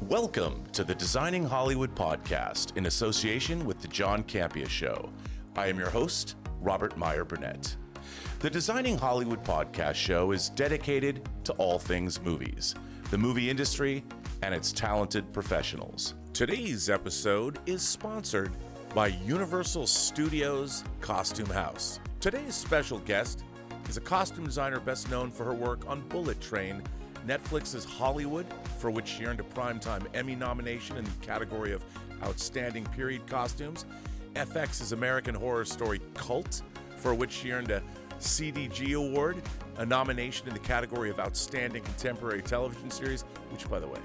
Welcome to the Designing Hollywood podcast in association with the John Campea Show. I am your host, Robert Meyer Burnett. The Designing Hollywood podcast show is dedicated to all things movies, the movie industry, and its talented professionals. Today's episode is sponsored by Universal Studios Costume House. Today's special guest is a costume designer best known for her work on Bullet Train, Netflix's Hollywood, for which she earned a Primetime Emmy nomination in the category of Outstanding Period Costumes, FX's American Horror Story Cult, for which she earned a CDG Award, a nomination in the category of Outstanding Contemporary Television Series, which, by the way,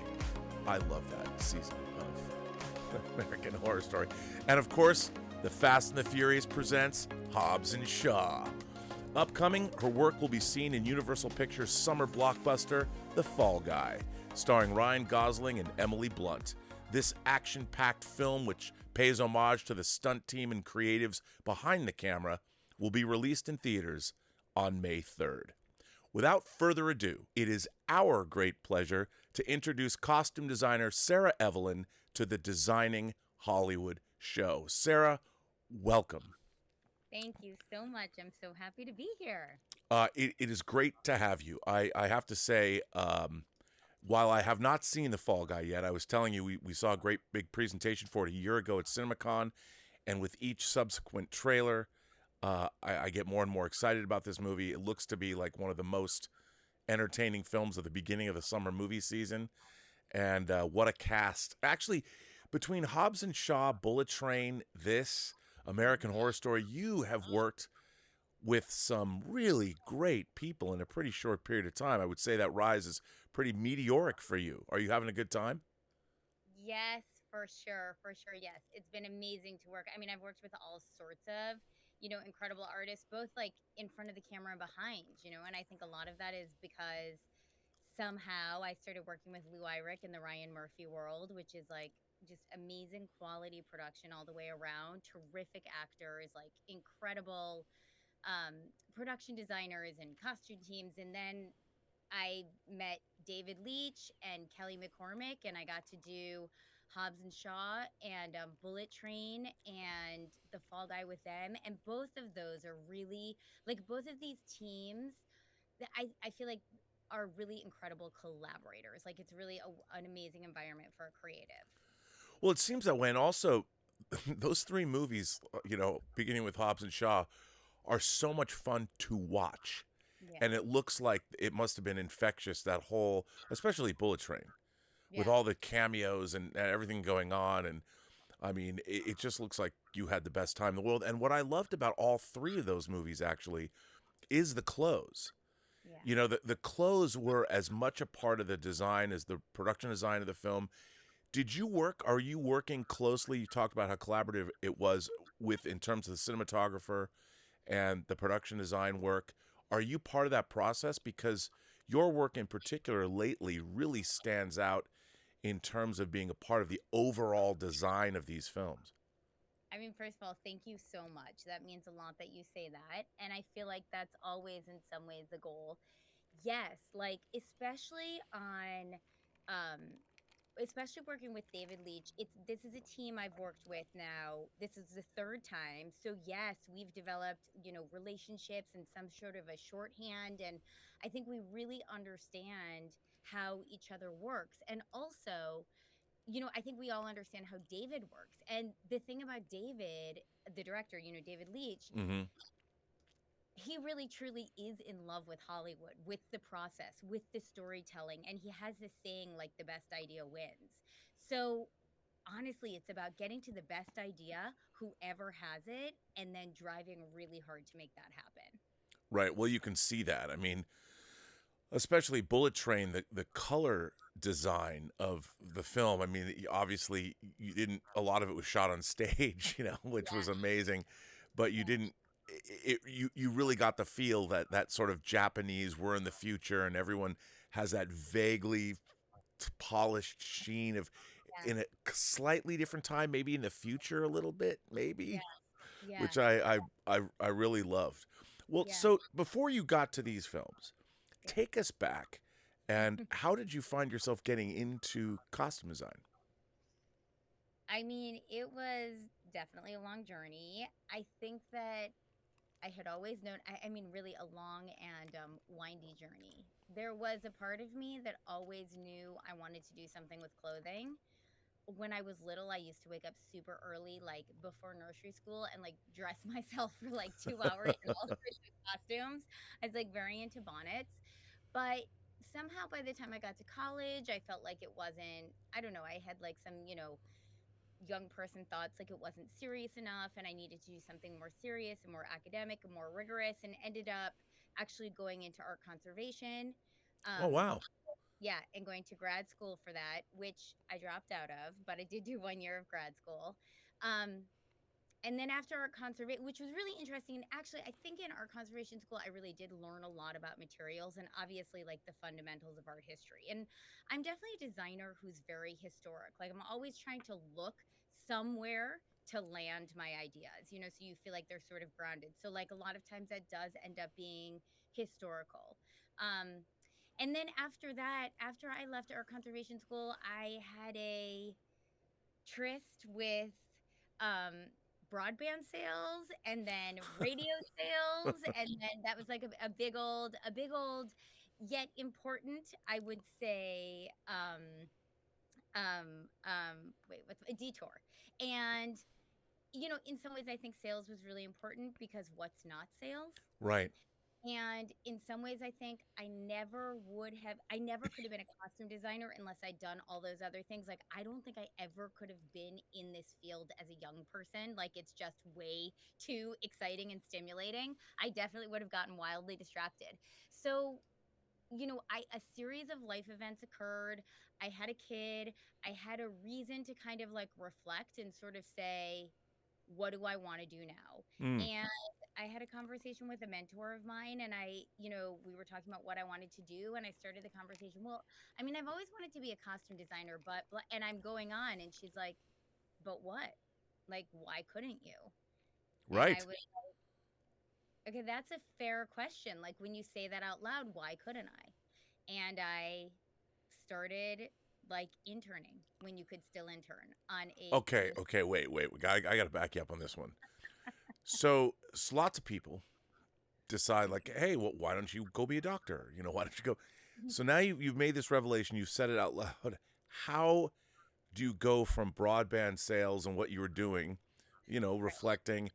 I love that season of American Horror Story. And, of course, The Fast and the Furious presents Hobbs Shaw. Upcoming, her work will be seen in Universal Pictures' summer blockbuster, The Fall Guy, starring Ryan Gosling and Emily Blunt. This action-packed film, which pays homage to the stunt team and creatives behind the camera, will be released in theaters on May 3rd. Without further ado, it is our great pleasure to introduce costume designer Sarah Evelyn to the Designing Hollywood show. Sarah, welcome. Thank you so much. I'm so happy to be here. It is great to have you. I have to say, while I have not seen The Fall Guy yet, I was telling you we saw a great big presentation for it a year ago at CinemaCon, and with each subsequent trailer, I get more and more excited about this movie. It looks to be like one of the most entertaining films of the beginning of the summer movie season, and what a cast. Actually, between Hobbs Shaw, Bullet Train, this American Horror Story, you have worked with some really great people in a pretty short period of time. I would say that rise is pretty meteoric for you. Are you having a good time? Yes, for sure. Yes. It's been amazing to work. I mean, I've worked with all sorts of, incredible artists, both like in front of the camera and behind, and I think a lot of that is because somehow I started working with Lou Eyrick in the Ryan Murphy world, which is like just amazing quality production all the way around, terrific actors, like incredible production designers and costume teams. And then I met David Leitch and Kelly McCormick, and I got to do Hobbs and Shaw and Bullet Train and The Fall Guy with them. And both of those are really, like, both of these teams that I feel like are really incredible collaborators. Like, it's really an amazing environment for a creative. Well, it seems that way. And also, those three movies, beginning with Hobbs and Shaw, are so much fun to watch. Yeah. And it looks like it must have been infectious, that whole, especially Bullet Train, with Yeah. all the cameos and everything going on. And I mean, it just looks like you had the best time in the world. And what I loved about all three of those movies, actually, is the clothes. Yeah. The clothes were as much a part of the design as the production design of the film. Are you working closely? You talked about how collaborative it was in terms of the cinematographer and the production design work. Are you part of that process? Because your work in particular lately really stands out in terms of being a part of the overall design of these films. I mean, first of all, thank you so much. That means a lot that you say that. And I feel like that's always in some ways the goal. Yes, like um especially working with David Leitch. This is a team I've worked with now. This is the third time. So yes, we've developed, relationships and some sort of a shorthand, and I think we really understand how each other works. And also, I think we all understand how David works. And the thing about David, the director, David Leitch, Mm-hmm. he really truly is in love with Hollywood, with the process, with the storytelling. And he has this saying, like, the best idea wins. So honestly, it's about getting to the best idea, whoever has it, and then driving really hard to make that happen. Right. Well, you can see that. I mean, especially Bullet Train, the color design of the film. I mean, obviously, a lot of it was shot on stage, which was amazing, but you didn't. You really got the feel that sort of Japanese, we're in the future, and everyone has that vaguely polished sheen of Yeah. in a slightly different time, maybe in the future a little bit, maybe, Yeah. which I really loved. Well, Yeah. so before you got to these films, Yeah. take us back And how did you find yourself getting into costume design? I mean, it was definitely a long journey. I think that I had always known, I mean, really a long and windy journey. There was a part of me that always knew I wanted to do something with clothing. When I was little, I used to wake up super early, like before nursery school, and like dress myself for like 2 hours in all Christmas costumes. I was like very into bonnets. But somehow by the time I got to college, I felt like it wasn't, I don't know, I had like some, young person thoughts like it wasn't serious enough and I needed to do something more serious and more academic and more rigorous, and ended up actually going into art conservation. Oh, Um, wow. yeah, and going to grad school for that, which I dropped out of, but I did do 1 year of grad school. Um, and then after art conservation, which was really interesting. And actually, I think in art conservation school, I really did learn a lot about materials and obviously like the fundamentals of art history. And I'm definitely a designer who's very historic. Like I'm always trying to look somewhere to land my ideas, so you feel like they're sort of grounded. So like a lot of times that does end up being historical. Um, and then after that, after I left art conservation school, I had a tryst with um broadband sales and then radio sales, and then that was like a big old yet important, I would say, wait, what's a detour. And in some ways I think sales was really important because what's not sales? Right. And in some ways, I think I never could have been a costume designer unless I'd done all those other things. Like, I don't think I ever could have been in this field as a young person. Like, it's just way too exciting and stimulating. I definitely would have gotten wildly distracted. So, a series of life events occurred. I had a kid. I had a reason to kind of like reflect and sort of say, what do I want to do now? Mm, And I had a conversation with a mentor of mine, and we were talking about what I wanted to do, and I started the conversation. Well, I mean, I've always wanted to be a costume designer, and I'm going on, and she's like, but what? Like, why couldn't you? And I right. was, okay, that's a fair question. Like, when you say that out loud, why couldn't I? And I started like interning when you could still intern on a Okay. Okay. Wait. I got to back you up on this one. So, lots of people decide, like, hey, well, why don't you go be a doctor? Why don't you go? So now you've made this revelation. You've said it out loud. How do you go from broadband sales and what you were doing, reflecting?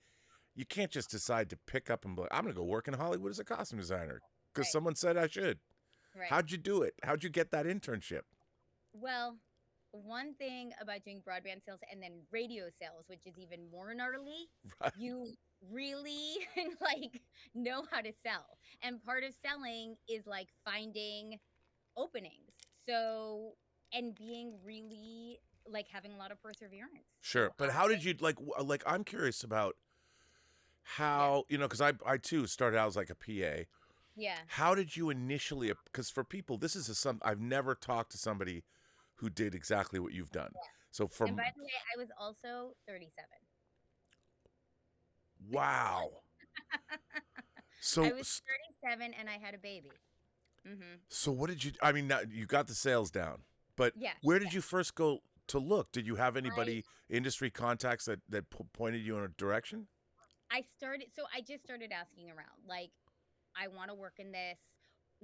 You can't just decide to pick up and be like, I'm going to go work in Hollywood as a costume designer because Right, someone said I should. right. How'd you do it? How'd you get that internship? Well, one thing about doing broadband sales and then radio sales, which is even more gnarly, Right. you really like know how to sell. And part of selling is like finding openings. So, and being really like having a lot of perseverance. Sure. So, But how did you like I'm curious about yeah, how, because I too started out as like a PA. yeah, How did you initially, because for people, this is I've never talked to somebody who did exactly what you've done. yeah. So And by from, the way, I was also 37. wow. I So, was 37 and I had a baby. Hmm. so what did you, I mean, now you got the sales down, but Yeah. where did you first go to look? Did you have I anybody, industry contacts that pointed you in a direction? I just started asking around. Like, I want to work in this.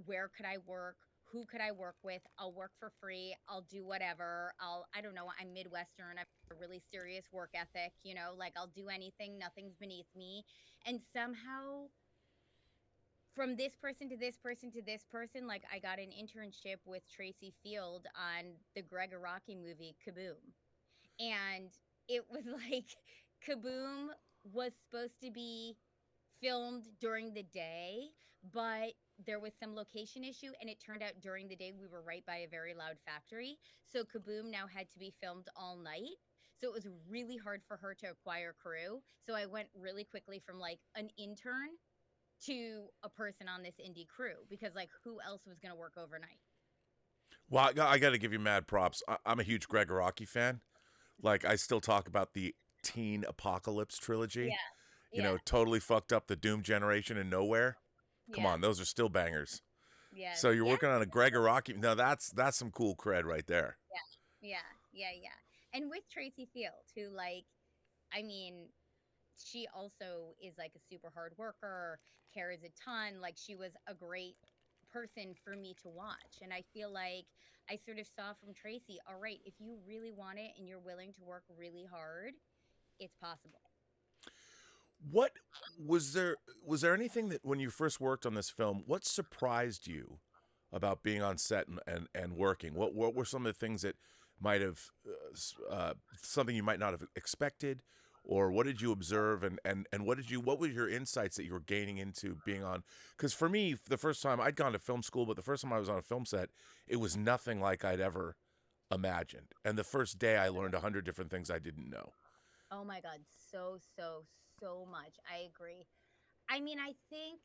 Where could I work? Who could I work with? I'll work for free. I'll do whatever. I don't know. I'm Midwestern. I have a really serious work ethic, like I'll do anything. Nothing's beneath me. And somehow, from this person to this person to this person, like I got an internship with Tracy Field on the Greg Araki movie Kaboom. And it was like Kaboom was supposed to be filmed during the day, but there was some location issue, and it turned out during the day we were right by a very loud factory. So Kaboom now had to be filmed all night. So it was really hard for her to acquire crew. So I went really quickly from like an intern to a person on this indie crew because like who else was going to work overnight? Well, I got to give you mad props. I'm a huge Greg Araki fan. Like, I still talk about the Teen Apocalypse trilogy. Yeah. Yeah. Totally fucked up the Doom generation and Nowhere. Come Yeah. on, those are still bangers. Yes. So you're Yeah. working on a Gregor Rocky. Now that's some cool cred right there. Yeah. Yeah. Yeah. Yeah. And with Tracy Field, who like, I mean, she also is like a super hard worker, cares a ton. Like she was a great person for me to watch. And I feel like I sort of saw from Tracy, all right, if you really want it and you're willing to work really hard, it's possible. What was there anything that when you first worked on this film, what surprised you about being on set and working? What were some of the things that might have something you might not have expected, or what did you observe and what were your insights that you were gaining into being on? Because for me, the first time I'd gone to film school, but the first time I was on a film set, it was nothing like I'd ever imagined. And the first day I learned 100 different things I didn't know. Oh my God. So, so, so much. I agree. I mean, I think,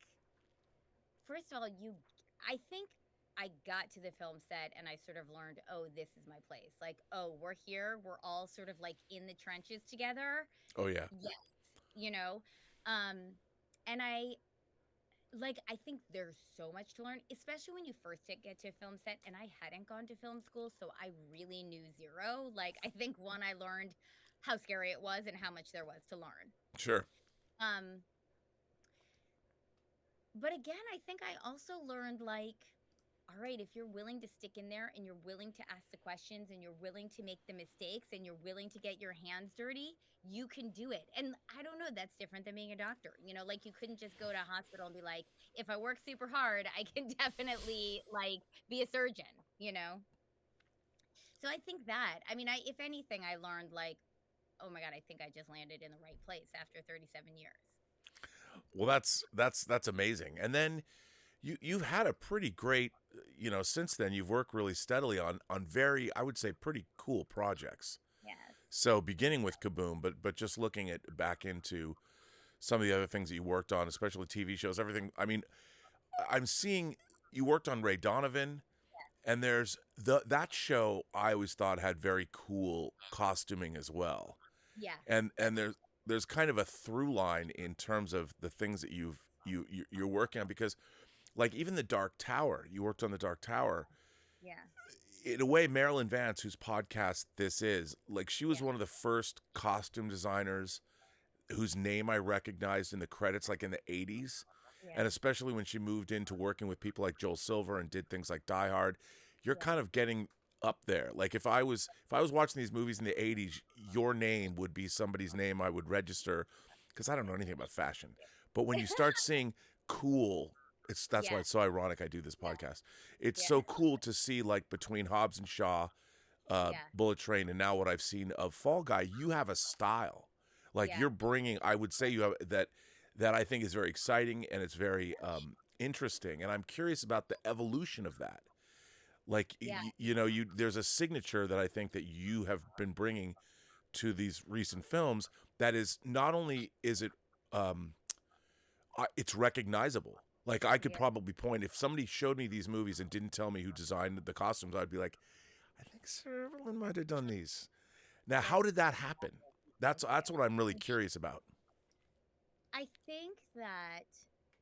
first of all, I think I got to the film set and I sort of learned, oh, this is my place. Like, oh, we're here. We're all sort of like in the trenches together. Oh yeah. Yes. You know? Um, and I think there's so much to learn, especially when you first get to a film set. And I hadn't gone to film school, so I really knew zero. Like, I think one, I learned how scary it was and how much there was to learn. Sure. Um, but again, I think I also learned like, all right, if you're willing to stick in there and you're willing to ask the questions and you're willing to make the mistakes and you're willing to get your hands dirty, you can do it. And I don't know, that's different than being a doctor. Like you couldn't just go to a hospital and be like, if I work super hard, I can definitely like be a surgeon. So I think that, I mean, if anything, I learned like, oh my God, I think I just landed in the right place after 37 years. Well, that's amazing. And then you've had a pretty great, since then you've worked really steadily on very, I would say, pretty cool projects. Yes. So beginning with Kaboom, but just looking at back into some of the other things that you worked on, especially TV shows, everything. I mean, I'm seeing you worked on Ray Donovan, and there's that show I always thought had very cool costuming as well. Yes. And there's kind of a through line in terms of the things that you're working on, because like even the Dark Tower, you worked on the Dark Tower. Yeah. In a way, Marilyn Vance, whose podcast this is, like she was Yeah. one of the first costume designers whose name I recognized in the credits, like in the 80s. And Yeah. especially when she moved into working with people like Joel Silver and did things like Die Hard, you're Yeah. kind of getting up there. Like if I was watching these movies in the 80s, your name would be somebody's name I would register, because I don't know anything about fashion. But when you start seeing cool, that's why Yeah. it's so ironic I do this podcast. It's Yeah. so cool to see, like, between Hobbs and Shaw, Yeah. Bullet Train, and now what I've seen of Fall Guy, you have a style. Like Yeah. you're bringing, I would say you have that I think is very exciting and it's very interesting. And I'm curious about the evolution of that. Like Yeah. there's a signature that I think that you have been bringing to these recent films that is not only is it it's recognizable. Like I could Yeah. probably point, if somebody showed me these movies and didn't tell me who designed the costumes, I'd be like, I think Sir Evelyn might have done these. Now, how did that happen? That's what I'm really curious about. I think that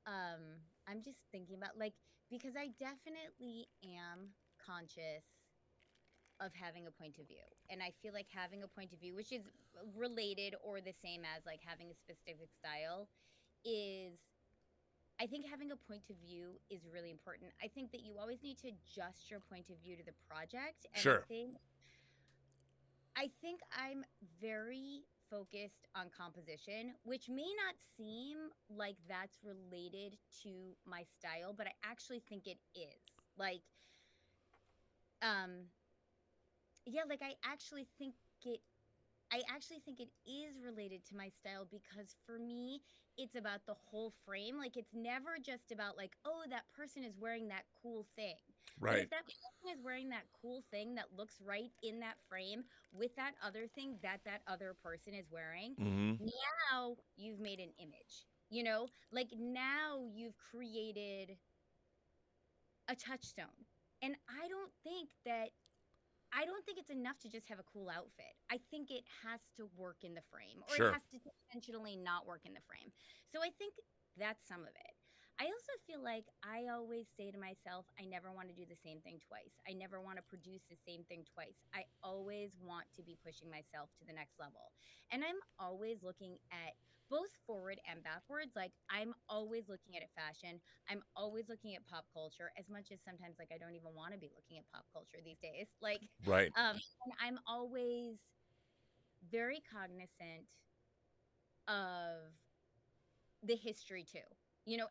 I'm just thinking about like, because I definitely am conscious of having a point of view. And I feel like having a point of view, which is related or the same as like having a specific style, is, I think having a point of view is really important. I think that you always need to adjust your point of view to the project. And Sure. I think I'm very focused on composition, which may not seem like that's related to my style, but I actually think it is. Like, um, yeah, like it I actually think it is related to my style, because for me, it's about the whole frame. Like it's never just about like, oh, that person is wearing that cool thing. But Right. if that person is wearing that cool thing that looks right in that frame with that other thing that other person is wearing, Mm-hmm. now you've made an image. Like now you've created a touchstone. And I don't think it's enough to just have a cool outfit. I think it has to work in the frame, or it Sure. has to intentionally not work in the frame. So I think that's some of it. I also feel like I always say to myself, I never want to do the same thing twice. I never want to produce the same thing twice. I always want to be pushing myself to the next level. And I'm always looking at both forward and backwards. Like I'm always looking at fashion. I'm always looking at pop culture as much as sometimes like I don't even want to be looking at pop culture these days. Like Right. and I'm always very cognizant of the history too,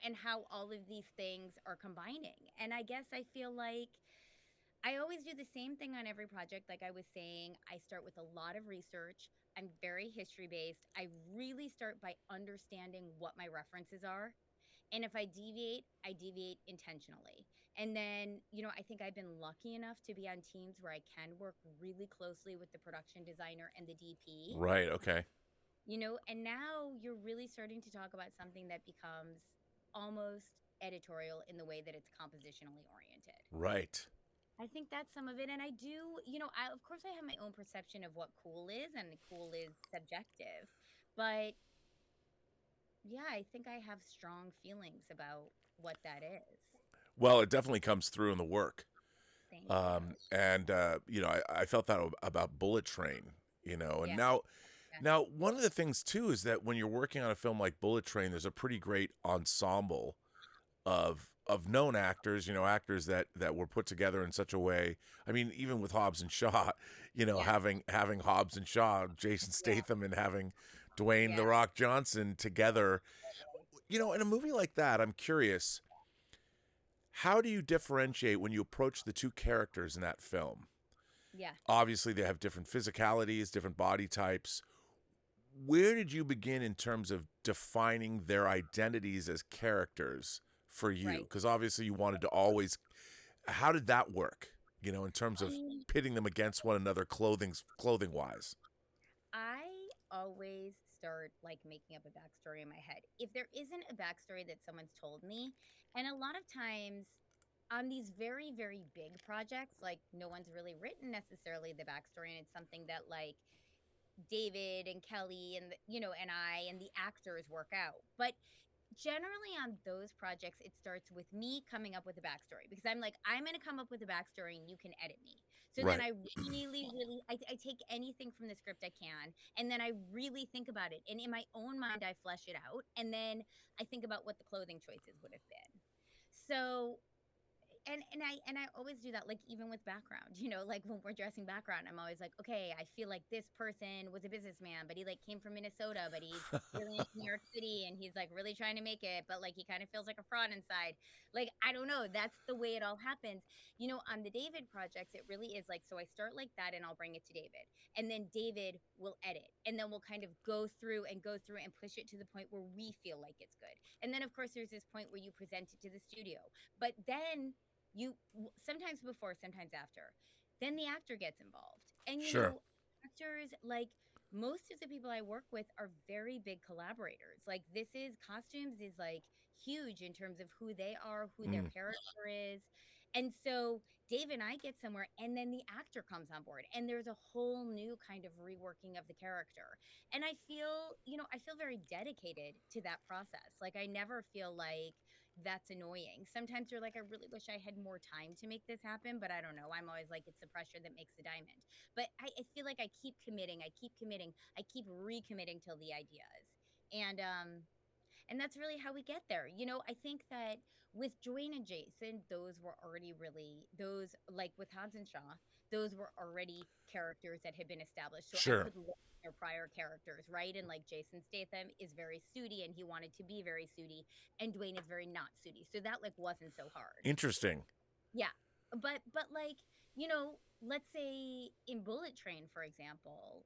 and how all of these things are combining. And I guess I feel like I always do the same thing on every project. Like I was saying, I start with a lot of research. I'm very history based. I really start by understanding what my references are. And if I deviate intentionally. And then, I think I've been lucky enough to be on teams where I can work really closely with the production designer and the DP. Right. Okay. And now you're really starting to talk about something that becomes almost editorial in the way that it's compositionally oriented. Right. I think that's some of it. And I do, of course, I have my own perception of what cool is, and cool is subjective. But yeah, I think I have strong feelings about what that is. Well, it definitely comes through in the work. Thank you. And I felt that about Bullet Train. And Yeah. Yeah. now one of the things too is that when you're working on a film like Bullet Train, there's a pretty great ensemble of known actors, actors that were put together in such a way. I mean, even with Hobbs and Shaw, Yeah. having Hobbs and Shaw, Jason Yeah. Statham, and having Dwayne Yeah. the Rock Johnson together. In a movie like that, I'm curious, how do you differentiate when you approach the two characters in that film? Yeah. Obviously, they have different physicalities, different body types. Where did you begin in terms of defining their identities as characters for you? Right. Because obviously, you wanted to always. How did that work? In terms of Um, pitting them against one another, clothing wise. I always start like making up a backstory in my head. If there isn't a backstory that someone's told me, and a lot of times on these very, very big projects, like no one's really written necessarily the backstory, and it's something that like David and Kelly and and I and the actors work out. But generally on those projects, it starts with me coming up with a backstory because I'm like, I'm going to come up with a backstory and you can edit me. So then Right. I really, really, I take anything from the script I can, and then I really think about it. And in my own mind, I flesh it out. And then I think about what the clothing choices would have been. So and I always do that, like even with background, like when we're dressing background, I'm always like, okay, I feel like this person was a businessman, but he like came from Minnesota, but he's really into New York City and he's like really trying to make it, but like he kind of feels like a fraud inside. Like, I don't know. That's the way it all happens. On the David projects, it really is like, so I start like that and I'll bring it to David. And then David will edit. And then we'll kind of go through and push it to the point where we feel like it's good. And then of course there's this point where you present it to the studio. But then sometimes before, sometimes after, then the actor gets involved. And Sure. actors, like most of the people I work with, are very big collaborators. Like this is costumes is like huge in terms of who they are, who their Mm, character is. And so Dave and I get somewhere, and then the actor comes on board, and there's a whole new kind of reworking of the character. And I feel very dedicated to that process. Like I never feel like that's annoying. Sometimes you're like, I really wish I had more time to make this happen, but I don't know. I'm always like, it's the pressure that makes the diamond. But I feel like I keep committing, I keep recommitting till the idea is. And that's really how we get there. I think that with Joanne and Jason, those were already really those like with Hobbs and Shaw, those were already characters that had been established. So I sure. could look at their prior characters, right? And like Jason Statham is very sooty and he wanted to be very sooty, and Dwayne is very not sooty. So that like wasn't so hard. Interesting. Yeah. But like, let's say in Bullet Train, for example,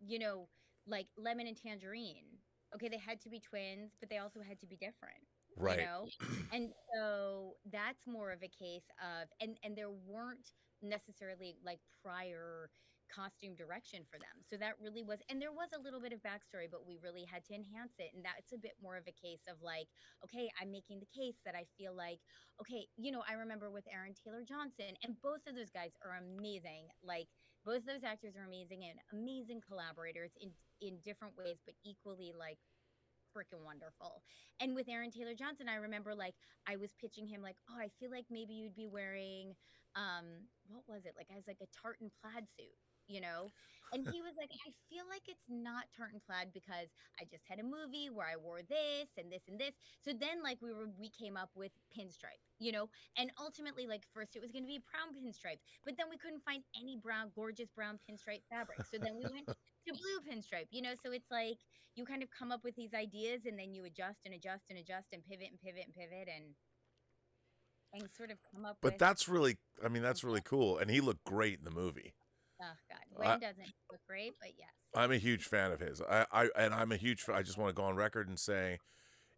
you know, like Lemon and Tangerine. Okay, they had to be twins, but they also had to be different, you Right. know? And so that's more of a case of and there weren't necessarily like prior costume direction for them. So that really was, and there was a little bit of backstory, but we really had to enhance it. And that's a bit more of a case of like, okay, I'm making the case that I feel like, okay, I remember with Aaron Taylor Johnson, and both of those guys are amazing. Like both those actors are amazing and amazing collaborators in different ways, but equally like freaking wonderful. And with Aaron Taylor Johnson, I remember like I was pitching him like, oh, I feel like maybe you'd be wearing what was it? Like I was like a tartan plaid suit, you know? And he was like, I feel like it's not tartan plaid because I just had a movie where I wore this and this and this. So then like we came up with pinstripe, you know? And ultimately, like first it was gonna be brown pinstripe, but then we couldn't find any brown, gorgeous brown pinstripe fabric. So then we went to blue pinstripe, you know? So it's like you kind of come up with these ideas and then you adjust and adjust and adjust and pivot and pivot and pivot and sort of come up But with that's really, I mean, a that's really cool. And he looked great in the movie. oh god, I, when doesn't look great, but yes. I'm a huge fan of his. And I'm a huge, I just want to go on record and say,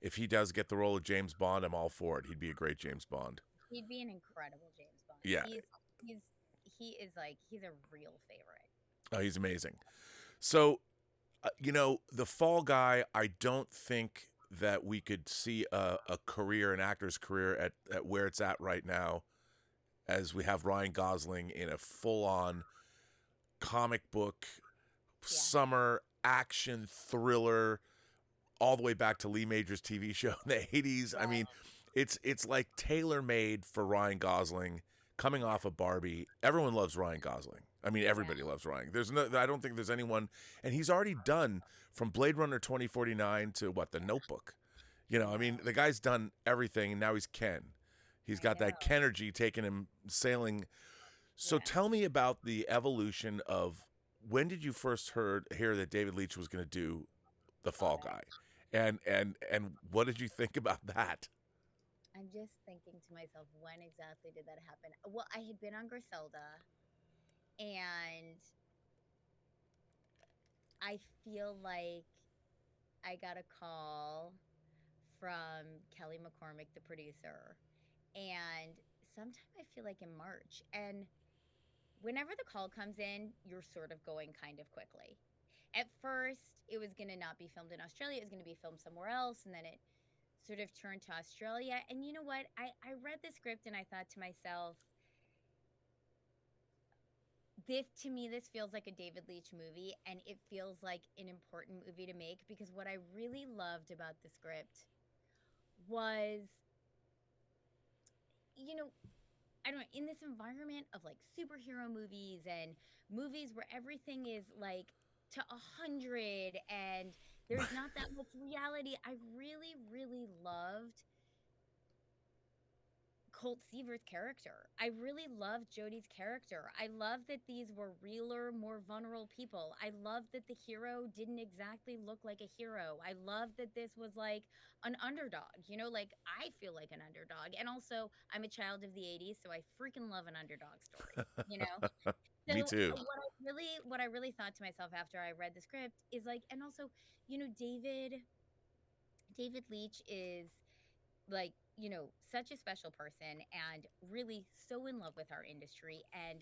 if he does get the role of James Bond, I'm all for it. He'd be a great James Bond. He'd be an incredible James Bond. Yeah. He's he is like he's a real favorite. Oh, he's amazing. So, you know, the Fall Guy, I don't think that we could see a career, an actor's career at where it's at right now, as we have Ryan Gosling in a full-on comic book, summer action thriller, all the way back to Lee Major's TV show in the 80s. I mean, it's like tailor-made for Ryan Gosling coming off of Barbie. Everyone loves Ryan Gosling. I mean, everybody loves Ryan. I don't think there's anyone, and he's already done from Blade Runner 2049 to what, The Notebook. You know, I mean, the guy's done everything, and now he's Ken. He's got that Kenergy taking him sailing. So tell me about the evolution of, when did you first hear that David Leitch was going to do The Fall Guy? And what did you think about that? I'm just thinking to myself, when exactly did that happen? Well, I had been on Griselda, and I feel like I got a call from Kelly McCormick, the producer, and sometime I feel like in March. And whenever the call comes in, you're sort of going kind of quickly. At first, it was going to not be filmed in Australia, it was going to be filmed somewhere else, and then it sort of turned to Australia. And you know what? I read the script and I thought to myself, this feels like a David Leitch movie, and it feels like an important movie to make, because what I really loved about the script was, you know, I don't know, in this environment of like superhero movies and movies where everything is like to 100 and there's not that much reality, I really, really loved Colt Seaver's character. I really loved Jodie's character. I love that these were realer, more vulnerable people. I love that the hero didn't exactly look like a hero. I love that this was like an underdog, you know, like I feel like an underdog. And also, I'm a child of the 80s, so I freaking love an underdog story, you know? So Me too. what I really thought to myself after I read the script is like, and also, you know, David Leitch is like, you know, such a special person and really so in love with our industry, and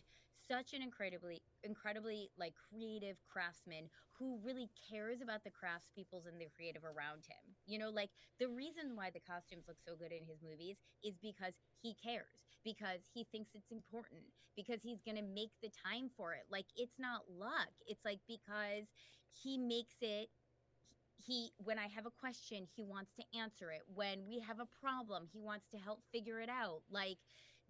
such an incredibly like creative craftsman who really cares about the craftspeoples and the creative around him. You know, like the reason why the costumes look so good in his movies is because he cares, because he thinks it's important, because he's going to make the time for it. Like it's not luck. It's like because he makes it, he when I have a question, he wants to answer it. When we have a problem, he wants to help figure it out. Like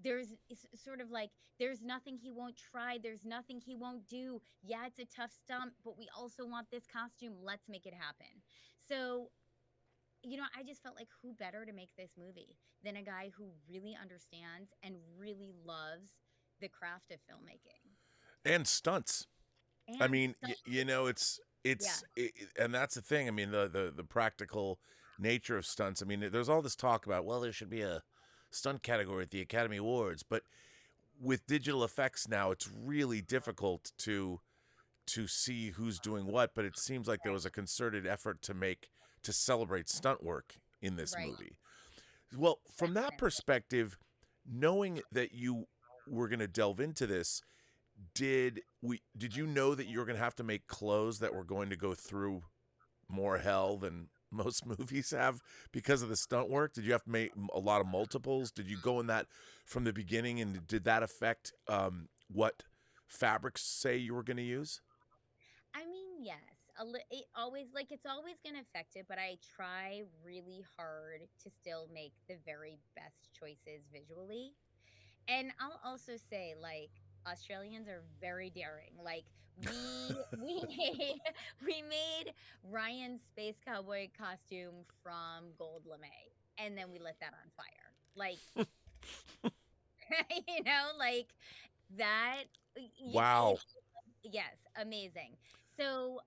it's sort of like there's nothing he won't try, there's nothing he won't do. Yeah, it's a tough stunt, but we also want this costume, let's make it happen. So, you know, I just felt like who better to make this movie than a guy who really understands and really loves the craft of filmmaking And stunts. I and mean, stuff. you know, Yeah, and that's the thing. I mean, the practical nature of stunts. I mean, there's all this talk about, well, there should be a stunt category at the Academy Awards, but with digital effects now, it's really difficult to see who's doing what. But it seems like there was a concerted effort to celebrate stunt work in this right. movie. Well, from that perspective, knowing that you were going to delve into this, did you know that you were going to have to make clothes that were going to go through more hell than most movies have because of the stunt work? Did you have to make a lot of multiples? Did you go in that from the beginning, and did that affect what fabrics say you were going to use? I mean, yes. it always like it's always gonna affect it, but I try really hard to still make the very best choices visually. And I'll also say, like, Australians are very daring. Like, we made we made Ryan's space cowboy costume from gold lame, and then we lit that on fire. Like, like that. Wow. It's yes, amazing. So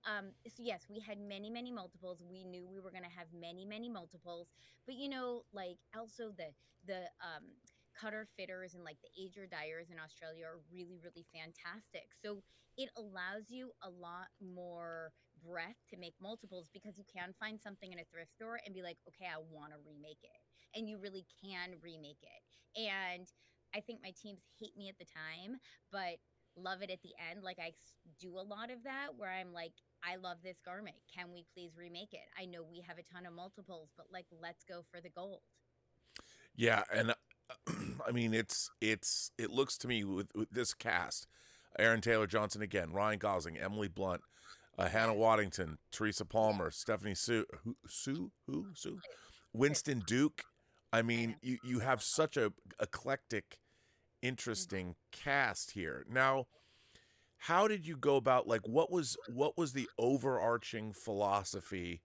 yes, we had many, many multiples. We knew we were gonna have many, many multiples, but like also the cutter fitters and like the ager dyers in Australia are really, really fantastic. So it allows you a lot more breadth to make multiples because you can find something in a thrift store and be like, okay, I want to remake it, and you really can remake it. And I think my teams hate me at the time, but love it at the end. Like do a lot of that where I'm like, I love this garment. Can we please remake it? I know we have a ton of multiples, but like, let's go for the gold. Yeah, and I mean it looks to me with this cast, Aaron Taylor Johnson again, Ryan Gosling, Emily Blunt, Hannah Yes. Waddington, Teresa Yeah. Palmer, Stephanie Sue, Chris, Winston Duke. I I mean, know. you have such a eclectic, Mhm. interesting cast here. Now, how did you go about, like, what was the overarching philosophy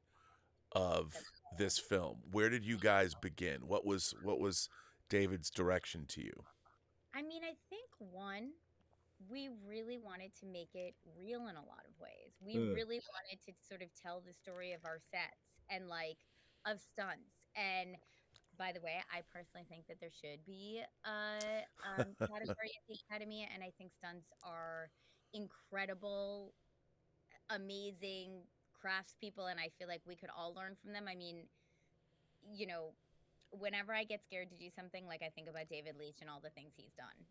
of this film? Where did you guys begin? What was David's direction to you? I mean, I think one, we really wanted to make it real in a lot of ways. We Mm. really wanted to sort of tell the story of our sets and like of stunts. And by the way, I personally think that there should be a category at the Academy, and I think stunts are incredible, amazing craftspeople, and I feel like we could all learn from them. I mean, you know, whenever I get scared to do something, like I think about David Leitch and all the things he's done.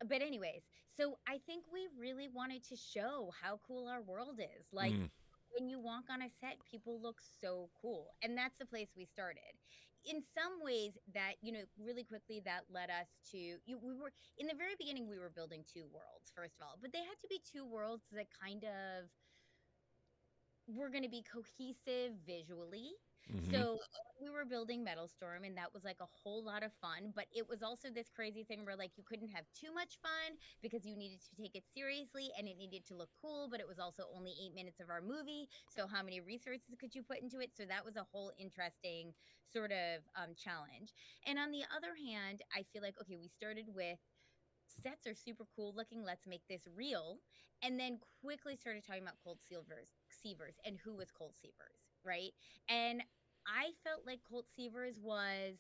But anyways, so I think we really wanted to show how cool our world is. Like Mm. when you walk on a set, people look so cool. And that's the place we started. In some ways that, really quickly that led us to we were in the very beginning we were building two worlds, first of all, but they had to be two worlds that kind of were going to be cohesive visually. Hmm. So we were building Metal Storm, and that was like a whole lot of fun. But it was also this crazy thing where like you couldn't have too much fun because you needed to take it seriously and it needed to look cool. But it was also only 8 minutes of our movie, so how many resources could you put into it? So that was a whole interesting sort of challenge. And on the other hand, I feel like okay, we started with sets are super cool looking. Let's make this real. And then quickly started talking about Seavers and who was Colt Seavers, right? And I felt like Colt Seavers was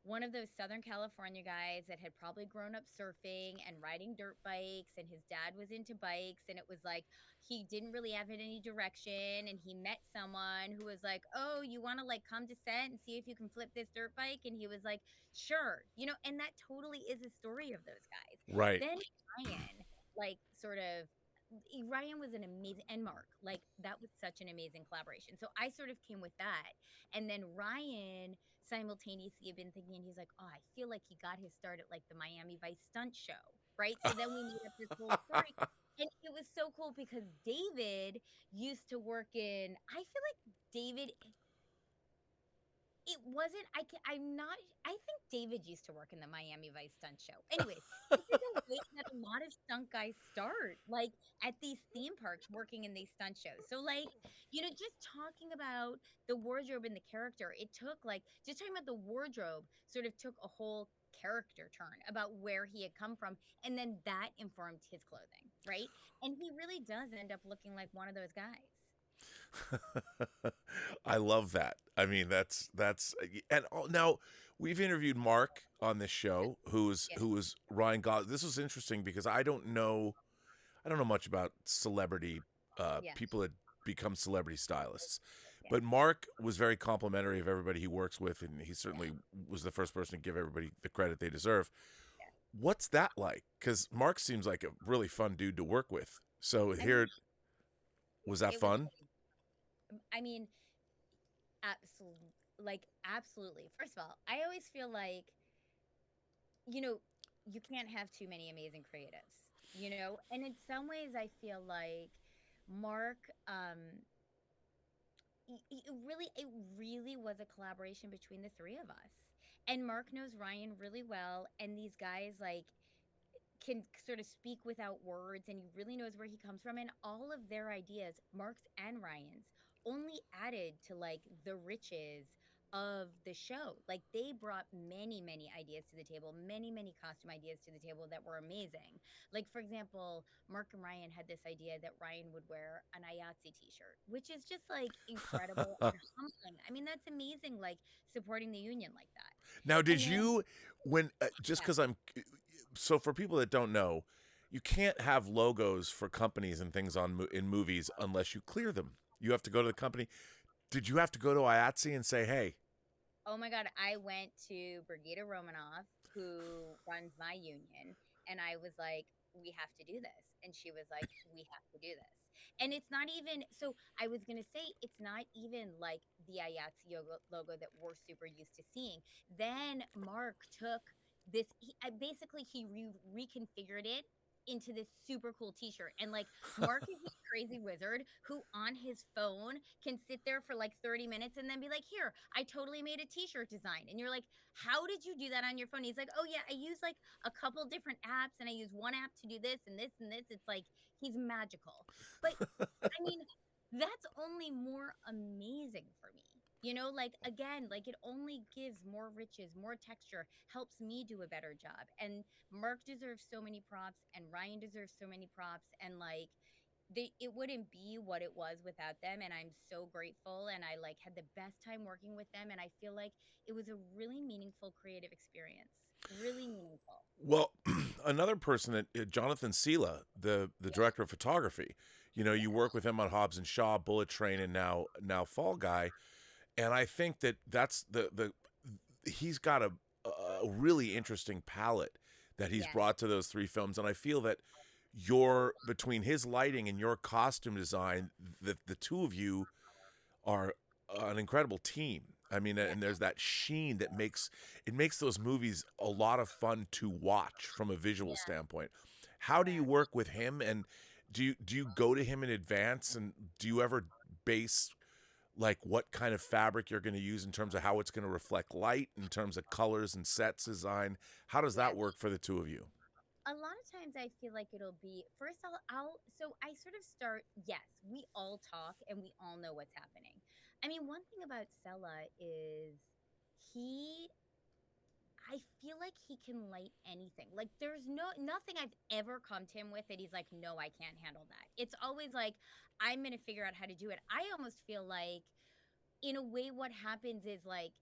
one of those Southern California guys that had probably grown up surfing and riding dirt bikes, and his dad was into bikes. And it was like he didn't really have any direction. And he met someone who was like, oh, you want to like come to set and see if you can flip this dirt bike? And he was like, sure. And that totally is a story of those guys. Right. Then Ryan, like, sort of. Ryan was an amazing, and Mark, like that was such an amazing collaboration. So I sort of came with that. And then Ryan simultaneously had been thinking, he's like, oh, I feel like he got his start at like the Miami Vice stunt show, right? So then we made up this whole story. And it was so cool because David used to work in, I feel like David it wasn't. I'm not. I think David used to work in the Miami Vice stunt show. Anyways, this is a way that a lot of stunt guys start, like at these theme parks, working in these stunt shows. So, like, just talking about the wardrobe and the character, it took like just talking about the wardrobe sort of took a whole character turn about where he had come from, and then that informed his clothing, right? And he really does end up looking like one of those guys. I love that. I mean, that's and now we've interviewed Mark on this show, who's Yeah, who was Ryan Gosling. This was interesting because I don't know much about celebrity yeah, people that become celebrity stylists, yeah, but Mark was very complimentary of everybody he works with, and he yeah, certainly was the first person to give everybody the credit they deserve. yeah. What's that like? Because Mark seems like a really fun dude to work with. So I mean, here, was that it was fun? I mean, absolutely, like absolutely. First of all, I always feel like, you know, you can't have too many amazing creatives, And in some ways I feel like Mark, it really was a collaboration between the three of us. And Mark knows Ryan really well, and these guys like can sort of speak without words, and he really knows where he comes from, and all of their ideas, Mark's and Ryan's, only added to like the riches of the show. Like they brought many ideas to the table, many costume ideas to the table that were amazing. Like for example, Mark and Ryan had this idea that Ryan would wear an IATSE t-shirt, which is just like incredible and humbling. I mean, that's amazing, like supporting the union like that. Now, And did then you when just yeah. because I'm so for people that don't know, you can't have logos for companies and things on in movies unless you clear them. You have to go to the company. Did you have to go to IATSE and say, "Hey"? Oh my God, I went to Brigida Romanoff, who runs my union, and I was like, we have to do this. And she was like, we have to do this. And it's not even, so I was going to say, it's not even like the IATSE logo that we're super used to seeing. Then Mark took this, basically, he reconfigured it into this super cool t-shirt. And like, Mark is this crazy wizard who on his phone can sit there for like 30 minutes and then be like, here, I totally made a t-shirt design. And you're like, how did you do that on your phone? He's like, oh yeah, I use like a couple different apps and I use one app to do this and this and this. It's like he's magical. But I mean, that's only more amazing for me. You know, like again, like it only gives more riches, more texture, helps me do a better job. And Mark deserves so many props and Ryan deserves so many props. And like it wouldn't be what it was without them, and I'm so grateful, and I like had the best time working with them, and I feel like it was a really meaningful creative experience. Really meaningful. Well, another person that Jonathan Sela, the Yeah. director of photography. You know, you work with him on Hobbs and Shaw, Bullet Train, and now Fall Guy, and I think that that's the he's got a really interesting palette that he's Yes. brought to those three films, and I feel that your between his lighting and your costume design, the two of you are an incredible team. I mean, Yeah. and there's that sheen that makes those movies a lot of fun to watch from a visual Yeah. standpoint. How do you Yeah. work with him, and do you go to him in advance, and do you ever base like what kind of fabric you're going to use in terms of how it's going to reflect light, in terms of colors and sets design? How does that Yes. work for the two of you? A lot of times I feel like it'll be first I'll so I sort of start, yes, we all talk and we all know what's happening. I mean, one thing about Sella is he I feel like he can light anything. Like there's nothing I've ever come to him with that he's like, no, I can't handle that. It's always like, I'm gonna figure out how to do it. I almost feel like in a way what happens is like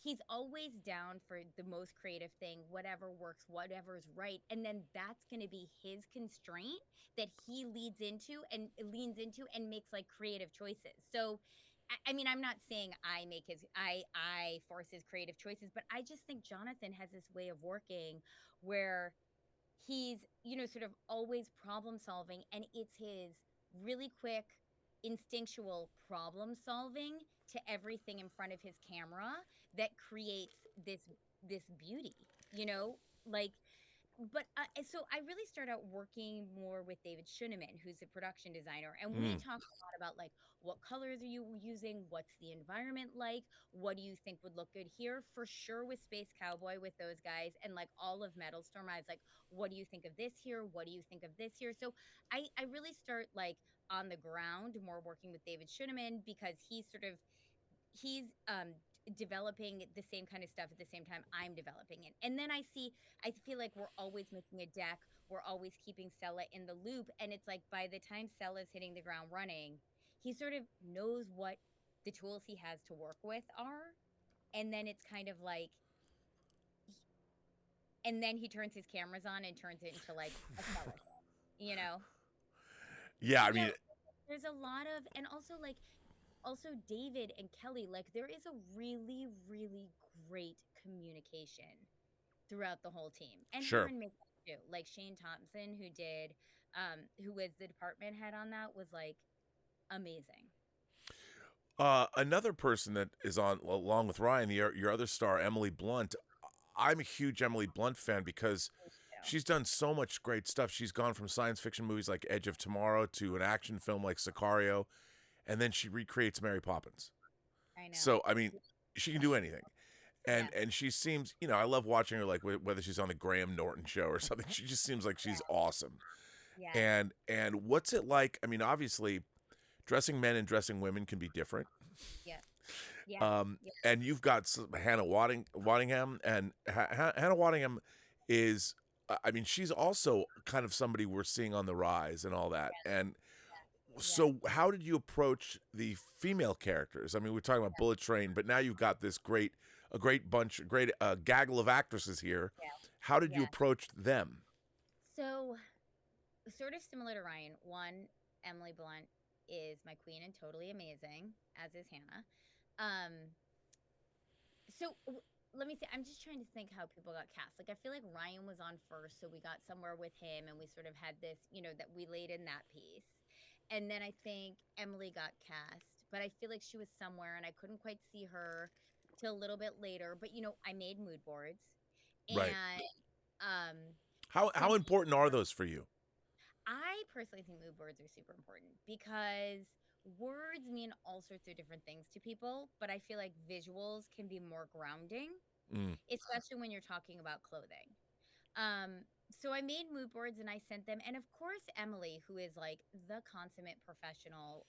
he's always down for the most creative thing, whatever works, whatever's right. And then that's going to be his constraint that he leans into and makes like creative choices. So I mean, I'm not saying I force his creative choices, but I just think Jonathan has this way of working where he's, sort of always problem solving, and it's his really quick instinctual problem solving to everything in front of his camera that creates this beauty, like but so I really start out working more with David Schuneman, who's a production designer, and we Mm, talk a lot about like what colors are you using, what's the environment like, what do you think would look good here? For sure, with Space Cowboy, with those guys, and like all of Metal Storm, I was like, what do you think of this here? What do you think of this here? So I really start like on the ground, more working with David Schuneman because he's developing the same kind of stuff at the same time I'm developing it. And then I feel like we're always making a deck, we're always keeping Sella in the loop, and it's like by the time Sella's hitting the ground running, he sort of knows what the tools he has to work with are, and then it's kind of like and then he turns his cameras on and turns it into like a Sella show, you know? yeah, But I yeah, mean, there's a lot of, and also like also David and Kelly, like there is a really great communication throughout the whole team, and hair sure. and makeup too. Like Shane Thompson, who was the department head on that, was like amazing. Another person that is on along with Ryan, your other star, Emily Blunt. I'm a huge Emily Blunt fan because Me too. she's done so much great stuff. She's gone from science fiction movies like Edge of Tomorrow to an action film like Sicario, and then she recreates Mary Poppins. I know. So I mean, she can do anything. And Yes. and she seems, I love watching her, like whether she's on the Graham Norton show or something. She just seems like she's awesome. Yes. And what's it like? I mean, obviously, dressing men and dressing women can be different. Yes. Yes. Um, Yes. and you've got Hannah Waddingham, and Hannah Waddingham is, I mean, she's also kind of somebody we're seeing on the rise and all that. And Yes. so, how did you approach the female characters? I mean, we're talking about Bullet Train, but now you've got this a great bunch, great gaggle of actresses here. Yes. How did you Yes. approach them? So, sort of similar to Ryan, one, Emily Blunt is my queen and totally amazing, as is Hannah. Um, so let me see. I'm just trying to think how people got cast. Like, I feel like Ryan was on first, so we got somewhere with him, and we sort of had this, that we laid in that piece. And then I think Emily got cast, but I feel like she was somewhere, and I couldn't quite see her till a little bit later. But I made mood boards, Right. and um, How sent important are those for you? I personally think mood boards are super important because words mean all sorts of different things to people, but I feel like visuals can be more grounding, Mm, especially when you're talking about clothing. So I made mood boards and I sent them. And of course, Emily, who is like the consummate professional,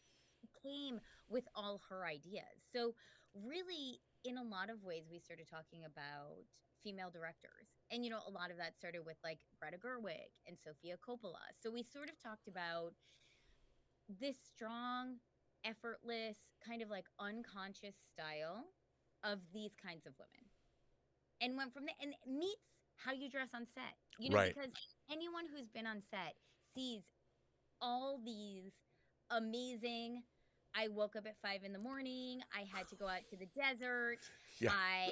came with all her ideas. So, really, in a lot of ways, we started talking about female directors. And, a lot of that started with like Greta Gerwig and Sofia Coppola. So, we sort of talked about this strong, effortless, kind of like unconscious style of these kinds of women and went from there and meets how you dress on set, right. because anyone who's been on set sees all these amazing. I woke up at 5 in the morning. I had to go out to the desert. Yeah. I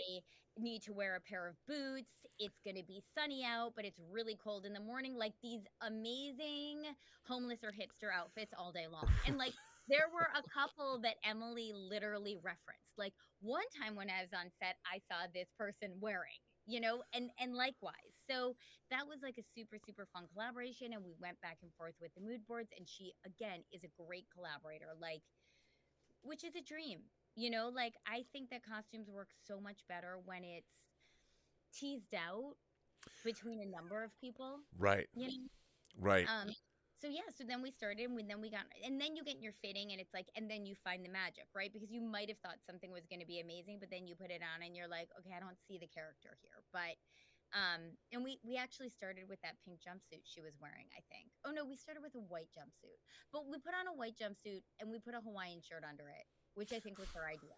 need to wear a pair of boots. It's going to be sunny out, but it's really cold in the morning. Like these amazing homeless or hipster outfits all day long. And like there were a couple that Emily literally referenced. Like one time when I was on set, I saw this person wearing, and likewise. So that was like a super, super fun collaboration. And we went back and forth with the mood boards. And she, again, is a great collaborator, like, which is a dream. Like, I think that costumes work so much better when it's teased out between a number of people, Right. you know? Right. So yeah, so then we started, and then we got, and then you get in your fitting, and it's like, and then you find the magic, right? Because you might have thought something was going to be amazing, but then you put it on, and you're like, okay, I don't see the character here. But, and we actually started with that pink jumpsuit she was wearing, I think. Oh no, we started with a white jumpsuit, but we put on a white jumpsuit, and we put a Hawaiian shirt under it, which I think was her idea.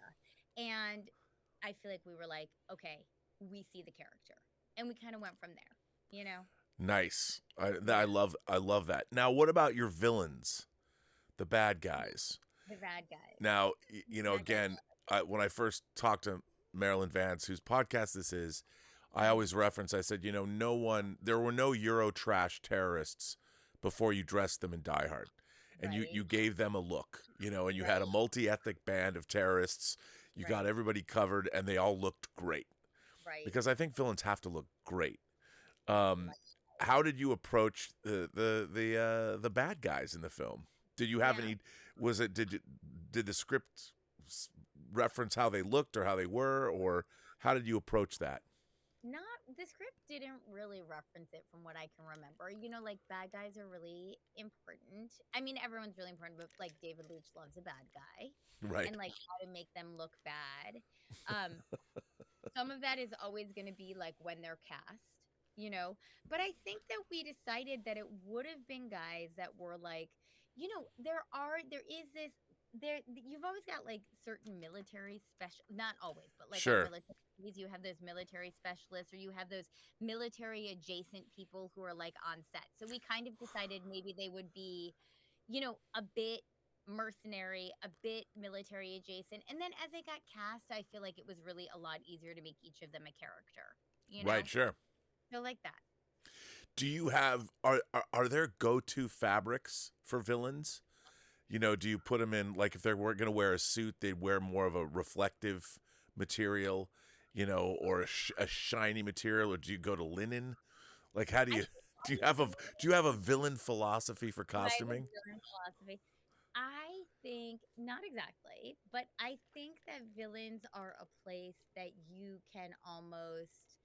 And I feel like we were like, okay, we see the character, and we kind of went from there, you know? Nice. I Yeah, love that. Now, what about your villains, the bad guys? the bad guys. Now, Bad guys. again, when I first talked to Marilyn Vance, whose podcast this is, I Mhm. always reference. I said, there were no Euro trash terrorists before you dressed them in Die Hard, and Right, you gave them a look, and you had a right, multi-ethnic band of terrorists. You got right, everybody covered, and they all looked great right. because I think villains have to look great. Um, Like, how did you approach the bad guys in the film? Did you have yeah. any? Was it did the script s- reference how they looked or how they were, or how did you approach that? Not the script didn't really reference it from what I can remember. Like bad guys are really important. I mean, everyone's really important, but like David Leitch loves a bad guy Right. and like how to make them look bad. Um, some of that is always going to be like when they're cast. But I think that we decided that it would have been guys that were like, there is this there you've always got like certain military special, not always, but like on Sure. military movies, you have those military specialists or you have those military adjacent people who are like on set. So we kind of decided maybe they would be, a bit mercenary, a bit military adjacent. And then as they got cast, I feel like it was really a lot easier to make each of them a character, you Right. know? Sure. So like that. Do you have are there go-to fabrics for villains? Do you put them in, like, if they're going to wear a suit, they'd wear more of a reflective material, or a shiny material, or do you go to linen? Like, how do I you think do you all have a the do you have a villain philosophy for Do I have a costuming? villain philosophy? I think not exactly, but I think that villains are a place that you can almost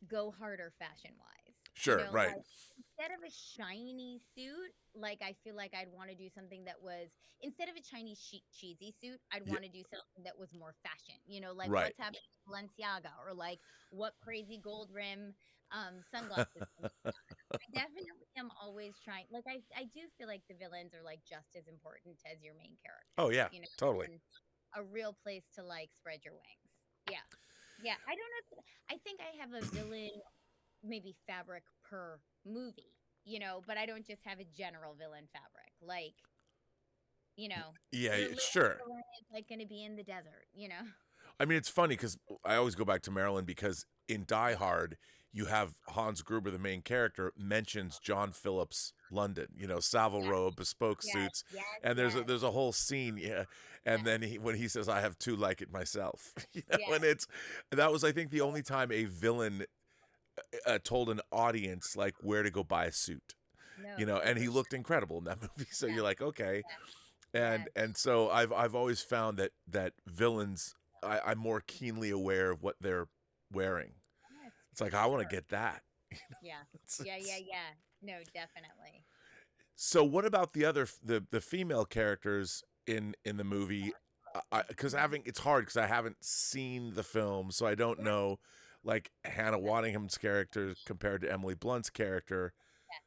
go harder fashion wise. Sure, right. Like instead of a shiny suit, like I feel like I'd want to do something that was instead of a shiny cheesy suit, I'd Yeah, want to do something that was more fashion. Like right. what's happening to Balenciaga or like what crazy gold rim sunglasses. I definitely am always trying. Like I do feel like the villains are like just as important as your main Oh characters. yeah, totally. And a real place to like spread your wings. Yeah. Yeah, I don't know. I think I have a villain, maybe fabric per movie, but I don't just have a general villain fabric. Like, Yeah, your little sure. villain is like going to be in the desert. I mean, it's funny because I always go back to Maryland because in Die Hard, you have Hans Gruber, the main character, mentions John Phillips London, Savile Yes, Row, bespoke yes, suits, yes, and there's a, yes, there's a whole scene, yeah, and yes, then when he says, "I have two like it myself," and yes. that was I think the only time a villain told an audience like where to go buy a suit, No, and he totally. looked incredible in that movie. So you're Yes, like, okay, yes, and yes, and so I've always found that villains I'm more keenly aware of what they're wearing. yes, It's for like I want to sure. get that. Yeah. It's, Yeah, yeah, it's, yeah. No, definitely. so what about the other the female characters in the movie? Because Mhm. having it's hard because I haven't seen the film, so I don't Right. know like Hannah Waddingham's character compared to Emily Blunt's character. Yes.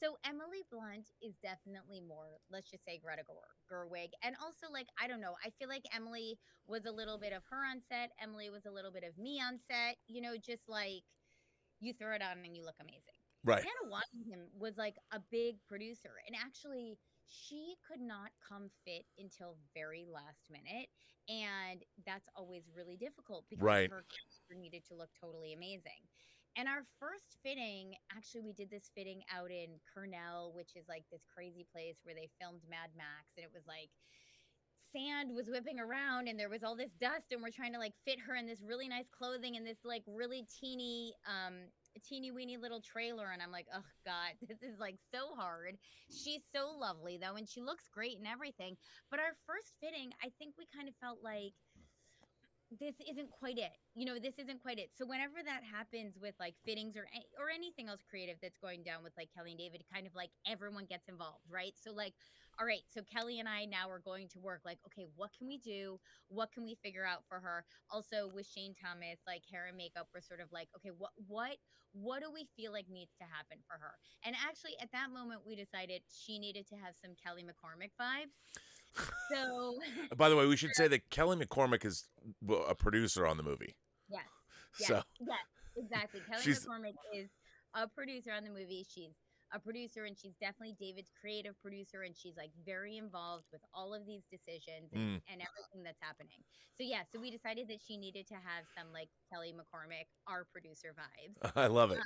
So Emily Blunt is definitely more, let's just say Greta Gerwig. And also, like, I don't know, I feel like Emily was a little bit of her on set. Emily was a little bit of me on set, just like you throw it on and you look amazing. Right, Hannah Waddingham was like a big producer, and actually, she could not come fit until very last minute, and that's always really difficult because right, her character needed to look totally amazing. And our first fitting, actually, we did this fitting out in Cornell, which is like this crazy place where they filmed Mad Max, and it was like sand was whipping around and there was all this dust and we're trying to like fit her in this really nice clothing and this like really teeny weeny little trailer, and I'm like, oh god, this is like so hard. She's so lovely though and she looks great and everything, but our first fitting, I think we kind of felt like this isn't quite it. This isn't quite it. So whenever that happens with like fittings or anything else creative that's going down with like Kelly and David, kind of like everyone gets involved, right? So like, all right, so Kelly and I now are going to work like, okay, what can we do? What can we figure out for her? Also with Shane Thomas, like hair and makeup, we're sort of like, okay, what do we feel like needs to happen for her? And actually at that moment we decided she needed to have some Kelly McCormick vibes. So by the way, we should say that Kelly McCormick is a producer on the movie. yes, yes, So yes, exactly. Kelly she's McCormick is a producer on the movie. She's a producer and she's definitely David's creative producer and she's like very involved with all of these decisions and mm, and everything that's happening. So yeah, so we decided that she needed to have some like Kelly McCormick, our producer vibes. I love it.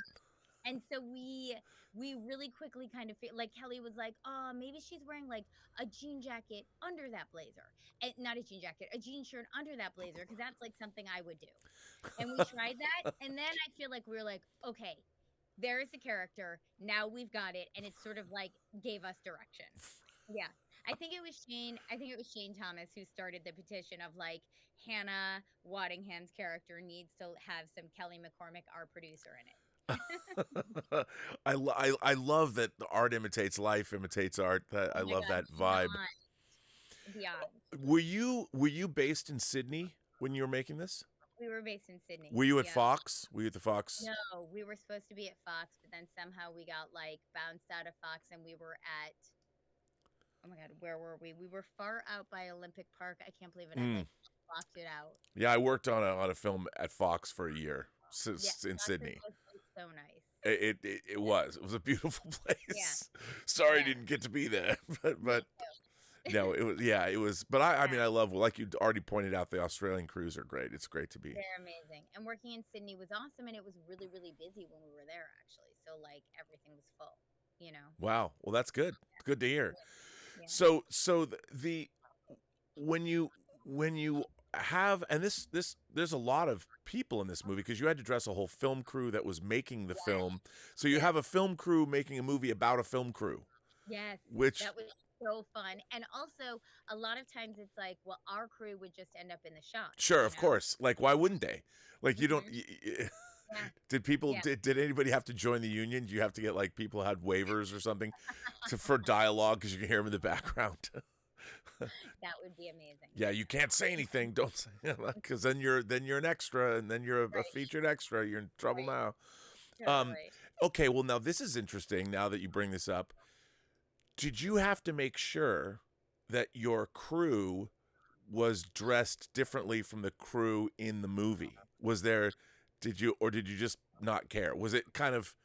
And so we really quickly kind of feel like Kelly was like, oh, maybe she's wearing like a jean jacket under that blazer. And not a jean jacket, a jean shirt under that blazer, because that's like something I would do. And we tried that, and then I feel like we were like, okay, there is a character. Now we've got it, and it sort of like gave us direction. Yeah. I think it was Shane Thomas who started the petition of like Hannah Waddingham's character needs to have some Kelly McCormick, our producer, in it. I love that the art imitates life, imitates art. Oh I my love god, that vibe. beyond. Were you based in Sydney when you were making this? We were based in Sydney. Were you at Yeah. Fox? Were you at the Fox? No, we were supposed to be at Fox, but then somehow we got like bounced out of Fox and we were at, oh my god, where were we? We were far out by Olympic Park. I can't believe it. I Mm. like blocked it out. Yeah, I worked on a film at Fox for a year Yeah, in Fox is Sydney. supposed to be so nice. It was a beautiful Yeah, place. Sorry, I yeah. didn't get to be there, but Me but too. no, it was. But I Yeah, mean, I love like you already pointed out, the Australian crews are great. It's great to be. they're amazing. And working in Sydney was awesome, and it was really, really busy when we were there, actually. So like everything was full, you know. Wow. Well, that's good. Good to hear. Yeah, yeah. So the when you have, and this there's a lot of people in this movie because you had to dress a whole film crew that was making the Yes, film. So you yes, have a film crew making a movie about a film crew, yes. which That was so fun. And also, a lot of times it's like, well, our crew would just end up in the shots, sure, you of know? course. Like, why wouldn't they? Like, you don't. Hmm. Yeah, Did people yeah. did anybody have to join the union? Do you have to get like people who had waivers or something for dialogue because you can hear them in the background? That would be amazing. Yeah, you can't say anything. Don't say because then you're an extra, and then you're a Right, featured extra. You're in trouble right. now. Um, Totally. okay, well now this is interesting. Now that you bring this up, did you have to make sure that your crew was dressed differently from the crew in the movie? Was there, did you just not care? Was it kind of,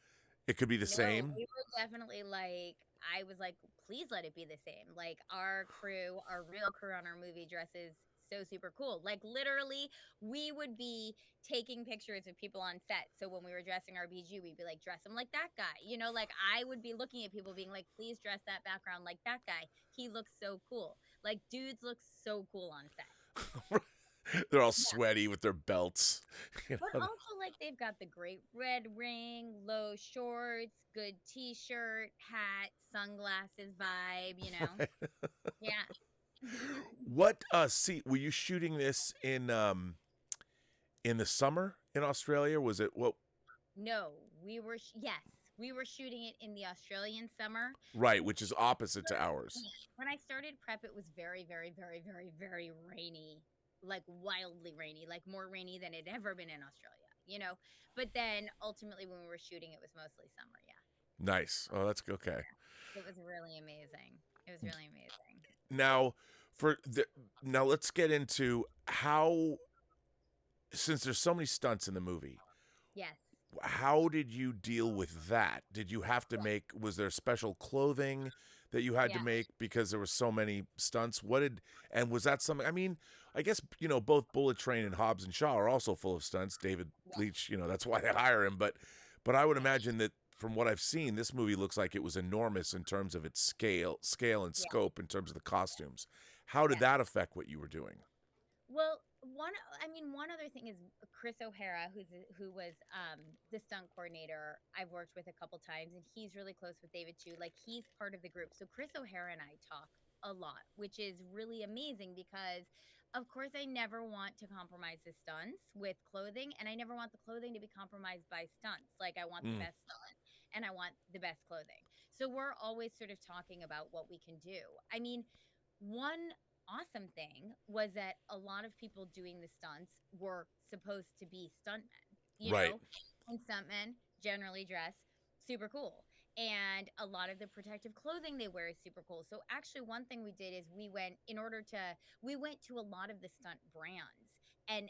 it could be the No, same? we were definitely like, I was like, please let it be the same. Like our crew, our real crew on our movie dresses so super cool. Like literally, we would be taking pictures of people on set. So when we were dressing our BG, we'd be like, dress him like that guy. You know, like I would be looking at people being like, please dress that background like that guy. He looks so cool. Like dudes look so cool on set. They're all sweaty with their belts. You But know? also, like, they've got the great red ring, low shorts, good t-shirt, hat, sunglasses vibe, you know? Yeah. What see, were you shooting this in the summer in Australia? Was it what? No, yes, we were shooting it in the Australian summer. Right, which is opposite to ours. When I started prep, it was very, very, very, very, very rainy, like wildly rainy, like more rainy than it ever been in Australia, you know? But then ultimately when we were shooting, it was mostly summer, yeah. Nice. Oh, that's okay. It was really amazing. It was really amazing. Now, for the now let's get into how, since there's so many stunts in the movie, Yes. how did you deal with that? Did you have to make, was there special clothing that you had to Yeah. make because there were so many stunts? What did, and was that something, I mean, I guess, both Bullet Train and Hobbs and Shaw are also full of stunts. David Yeah. Leitch, that's why they hire him. But I would Yeah. imagine that from what I've seen, this movie looks like it was enormous in terms of its scale and Yeah. scope in terms of the costumes. How did Yeah. that affect what you were doing? Well, one other thing is Chris O'Hara, who was the stunt coordinator I've worked with a couple times, and he's really close with David too. Like he's part of the group. So Chris O'Hara and I talk a lot, which is really amazing because of course I never want to compromise the stunts with clothing, and I never want the clothing to be compromised by stunts. Like I want the Mm, best stunt and I want the best clothing. So we're always sort of talking about what we can do. I mean, one awesome thing was that a lot of people doing the stunts were supposed to be stuntmen, you right. know, and stuntmen generally dress super cool. And a lot of the protective clothing they wear is super cool. So actually one thing we did is we went to a lot of the stunt brands and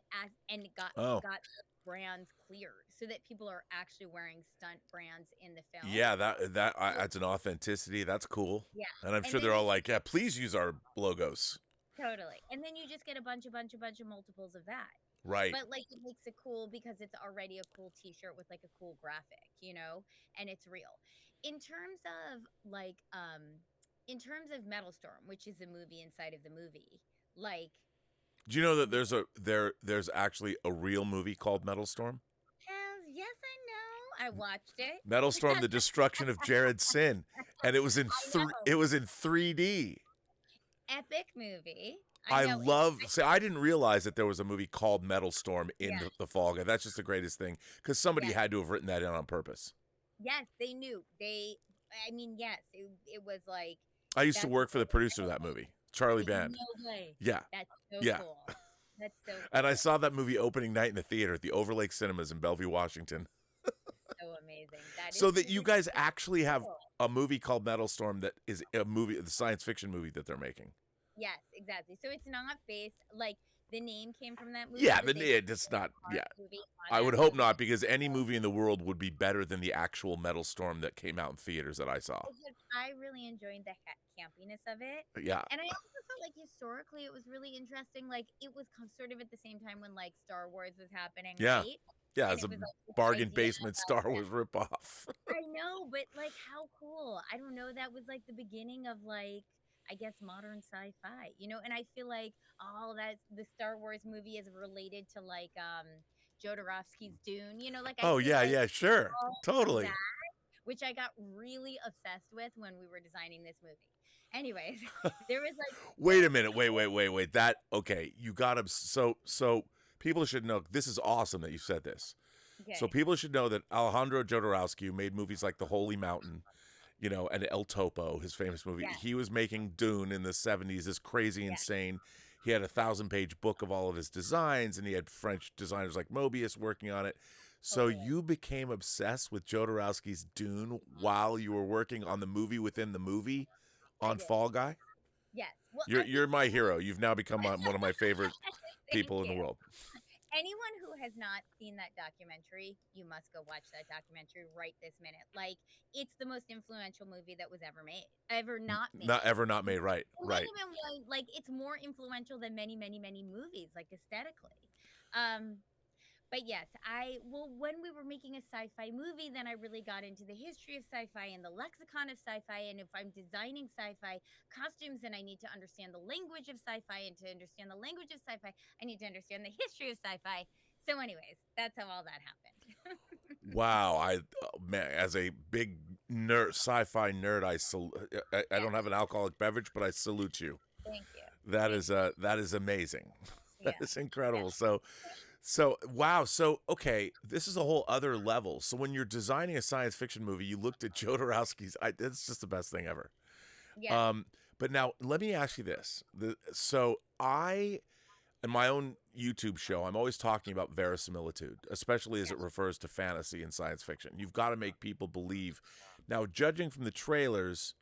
Oh, got brands cleared so that people are actually wearing stunt brands in the film. yeah, that adds an authenticity. That's cool. Yeah. And I'm And sure then they're all like, "Yeah, please use our logos." totally. And then you just get a bunch of multiples of that. Right. But like it makes it cool because it's already a cool t-shirt with like a cool graphic, you know, and it's real. In terms of in terms of Metal Storm, which is a movie inside of the movie, like Do you know that there's actually a real movie called Metal Storm? yes, I know. I watched it. Metal Storm: The Destruction of Jared Sin, and it was in I know. 3D. Epic movie. I I know. love. See, I didn't realize that there was a movie called Metal Storm in Yes, the Fall Guy. That's just the greatest thing because somebody yes, had to have written that in on purpose. yes, they knew. I mean, yes, it was like I used to that's work for the producer of that movie, Charlie Band. no way. Yeah, That's so yeah. cool. That's so And I cool. saw that movie opening night in the theater at the Overlake Cinemas in Bellevue, Washington. So amazing. That is So that you really guys actually have cool. a movie called Metal Storm that is a movie, the science fiction movie that they're making. Yes, exactly. So it's not based like the name came from that movie, Yeah, but but they it's not. are Yeah, a movie on I would that hope movie. not because any movie in the world would be better than the actual Metal Storm that came out in theaters that I saw. Because I really enjoyed the campiness of it. Yeah, And I also felt like historically it was really interesting. Like it was sort of at the same time when like Star Wars was happening, yeah, right? yeah. And It's it a was like this bargain idea basement Star Wars ripoff. I know, but like how cool. I don't know, that was like the beginning of like I guess, modern sci-fi, and I feel like all that the Star Wars movie is related to like Jodorowsky's Dune, like I Oh feel yeah, like yeah, sure, all of totally. that, which I got really obsessed with when we were designing this movie. Anyways, there was like Wait a minute. Wait. That okay? You got him. So people should know. This is awesome that you said this. So okay, people should know that Alejandro Jodorowsky, who made movies like The Holy Mountain, and El Topo, his famous movie. yeah, He was making Dune in the 70s. This crazy, yeah, insane. He had a 1,000-page book of all of his designs, and he had French designers like Mobius working on it. So totally. you became obsessed with Jodorowsky's Dune while you were working on the movie within the movie I on did. Fall Guy. Yes. Well, You're I you're my became hero. You've now become one of my favorite thank people in the you. world. Anyone who has not seen that documentary, you must go watch that documentary right this minute. Like, it's the most influential movie that was ever made, ever not Not made. ever not made right. And not Right. even like it's more influential than many, many, many movies, like aesthetically. Um, but yes, when we were making a sci-fi movie, then I really got into the history of sci-fi and the lexicon of sci-fi. And if I'm designing sci-fi costumes, then I need to understand the language of sci-fi. And to understand the language of sci-fi, I need to understand the history of sci-fi. So, anyways, that's how all that happened. Wow. Man, as a big nerd, sci-fi nerd, I Yeah, don't have an alcoholic beverage, but I salute you. thank you. That Thank is you. that is amazing. That Yeah. is Yeah. incredible. So wow. So okay, this is a whole other level. So when you're designing a science fiction movie, you looked at Jodorowsky's. It's just the best thing ever. Yeah. Um, but now let me ask you this. So I, in my own YouTube show, I'm always talking about verisimilitude, especially as Yeah. it refers to fantasy and science fiction. You've got to make people believe. Now, judging from the trailers,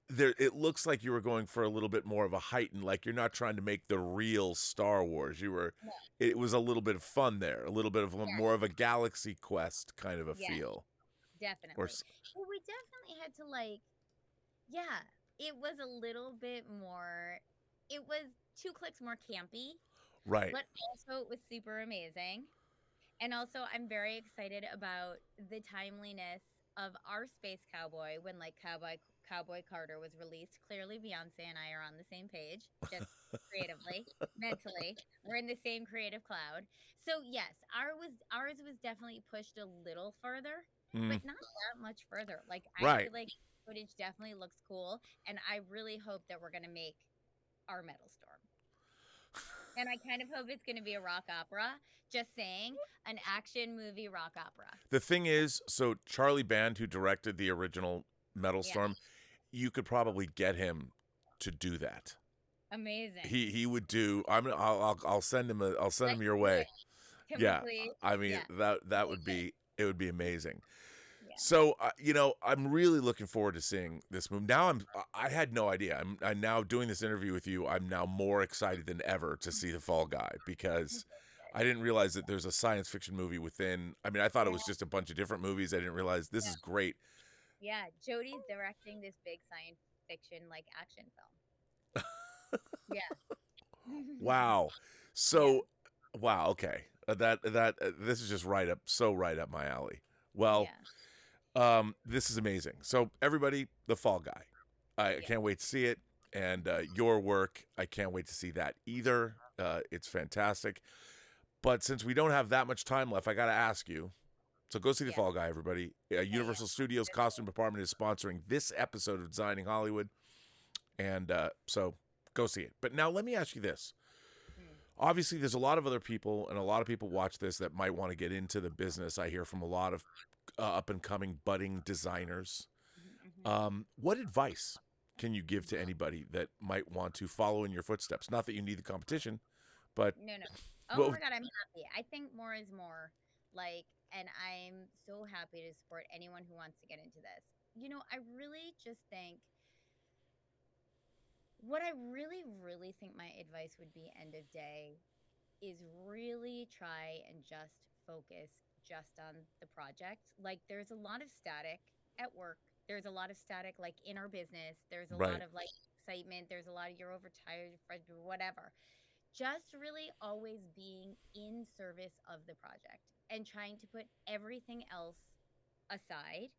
it looks like you were going for a little bit more of a heightened, like you're not trying to make the real Star Wars. No. It was a little bit of fun there, a little bit of Yeah. more of a Galaxy Quest kind of a Yeah. feel. Or Definitely. Well, we definitely had to like, yeah, it was a little bit more, it was two clicks more campy, right, but also it was super amazing. And also, I'm very excited about the timeliness of our Space Cowboy when like Cowboy Carter was released. Clearly, Beyonce and I are on the same page, just creatively, mentally. We're in the same creative cloud. So yes, ours was definitely pushed a little further, mm, but not that much further. Like I right. feel like footage definitely looks cool, and I really hope that we're gonna make our Metal Storm. And I kind of hope it's going to be a rock opera. Just saying, an action movie rock opera. The thing is, so Charlie Band, who directed the original Metal Yeah, Storm, you could probably get him to do that. amazing. He would do. I'll send him I'll send him Let's your do way. it. Can we Yeah, please? I mean Yeah, that really would good. be it would be amazing. Yeah, So I'm really looking forward to seeing this movie. Now I had no idea. I'm now doing this interview with you. I'm now more excited than ever to see the Fall Guy because I didn't realize that there's a science fiction movie within. I mean, I thought it yeah, was just a bunch of different movies. I didn't realize this yeah, is great. yeah. Jodie's directing this big science fiction like action film. Yeah. Wow. Yeah, So, wow. Okay. This is just right up my alley. Well, yeah, this is amazing. So everybody, the Fall Guy. I yeah, can't wait to see it, and your work. I can't wait to see that either. It's fantastic. But since we don't have that much time left, I got to ask you. So go see the yeah, Fall Guy, everybody. yeah, yeah. Universal Studios Costume Department is sponsoring this episode of Designing Hollywood, and so go see it. But now let me ask you this. Mm, Obviously, there's a lot of other people, and a lot of people watch this that might want to get into the business. I hear from a lot of up and coming budding designers. mhm. What advice can you give to anybody that might want to follow in your footsteps? Not that you need the competition, but No, no. Oh well, my God, I'm happy. I think more is more. Like, and I'm so happy to support anyone who wants to get into this. I really just think what I really, really think my advice would be end of day is really try and just focus just on the project. Like, there's a lot of static at work. There's a lot of static, like in our business. There's a lot right, of like excitement. There's a lot of you're overtired, whatever. Just really always being in service of the project and trying to put everything else aside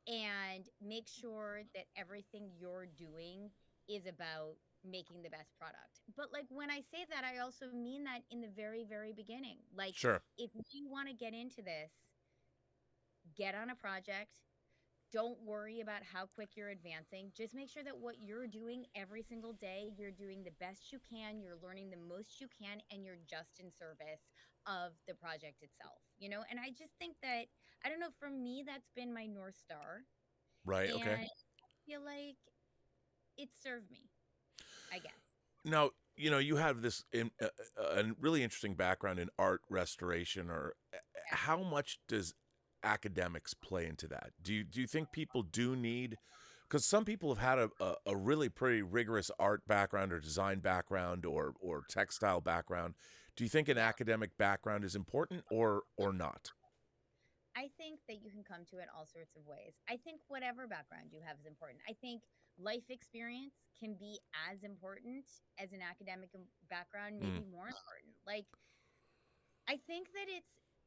and make sure that everything you're doing is about making the best product. But like when I say that, I also mean that in the very, very beginning. Like Sure. if you want to get into this, get on a project. Don't worry about how quick you're advancing. Just make sure that what you're doing every single day, you're doing the best you can, you're learning the most you can, and you're just in service of the project itself, you know? And I just think that, I don't know, for me, that's been my North Star. Right. Okay. And I feel like it served me, I guess. Now, you have this a really interesting background in art restoration. Or Yeah. how much does academics play into that? Do you think people do need? Because some people have had a really pretty rigorous art background or design background or textile background. Do you think an Yeah. academic background is important or not? I think that you can come to it all sorts of ways. I think whatever background you have is important. I think life experience can be as important as an academic background, Mm, maybe more important. Like, I think that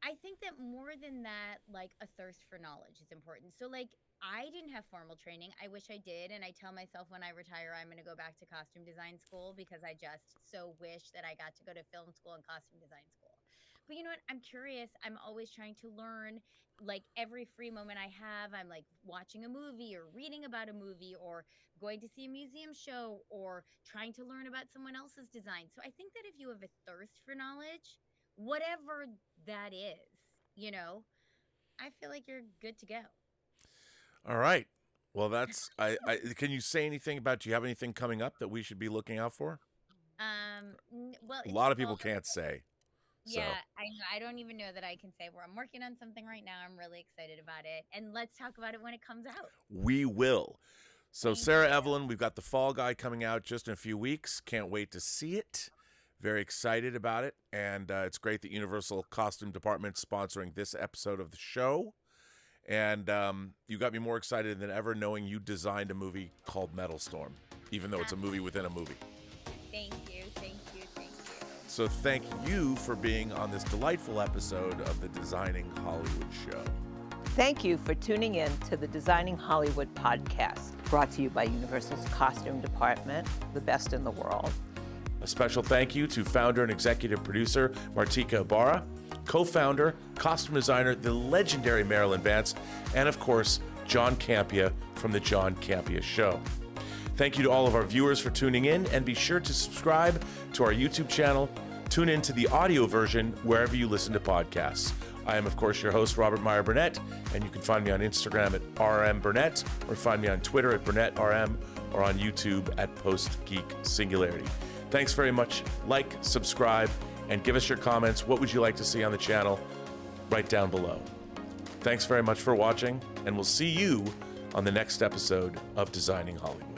I think that more than that, like a thirst for knowledge is important. So, like, I didn't have formal training. I wish I did. And I tell myself when I retire, I'm going to go back to costume design school because I just so wish that I got to go to film school and costume design school. But you know what? I'm curious. I'm always trying to learn. Like every free moment I have, I'm like watching a movie or reading about a movie or going to see a museum show or trying to learn about someone else's design. So I think that if you have a thirst for knowledge, whatever that is, you know, I feel like you're good to go. all right. Well, I can you say anything about, do you have anything coming up that we should be looking out for? Well, A it's lot of fall. people can't say. So Yeah, I know. I don't even know that I can say where I'm working on something right now. I'm really excited about it. And let's talk about it when it comes out. we will. So Thank Sarah you. Evelyn, we've got The Fall Guy coming out just in a few weeks. Can't wait to see it. Very excited about it. And it's great that Universal Costume Department's sponsoring this episode of the show. And you got me more excited than ever knowing you designed a movie called Metal Storm, even though it's a movie within a movie. Thank you. Thank you. Thank you. So thank you for being on this delightful episode of the Designing Hollywood show. Thank you for tuning in to the Designing Hollywood podcast, brought to you by Universal's Costume Department, the best in the world. A special thank you to founder and executive producer Martika Ibarra, co-founder, costume designer, the legendary Marilyn Vance, and of course, John Campea from the John Campea Show. Thank you to all of our viewers for tuning in, and be sure to subscribe to our YouTube channel. Tune in to the audio version wherever you listen to podcasts. I am, of course, your host, Robert Meyer Burnett, and you can find me on Instagram at rmburnett, or find me on Twitter at BurnettRM, or on YouTube at PostGeekSingularity. Thanks very much. Like, subscribe, and give us your comments. What would you like to see on the channel? Right down below. Thanks very much for watching, and we'll see you on the next episode of Designing Hollywood.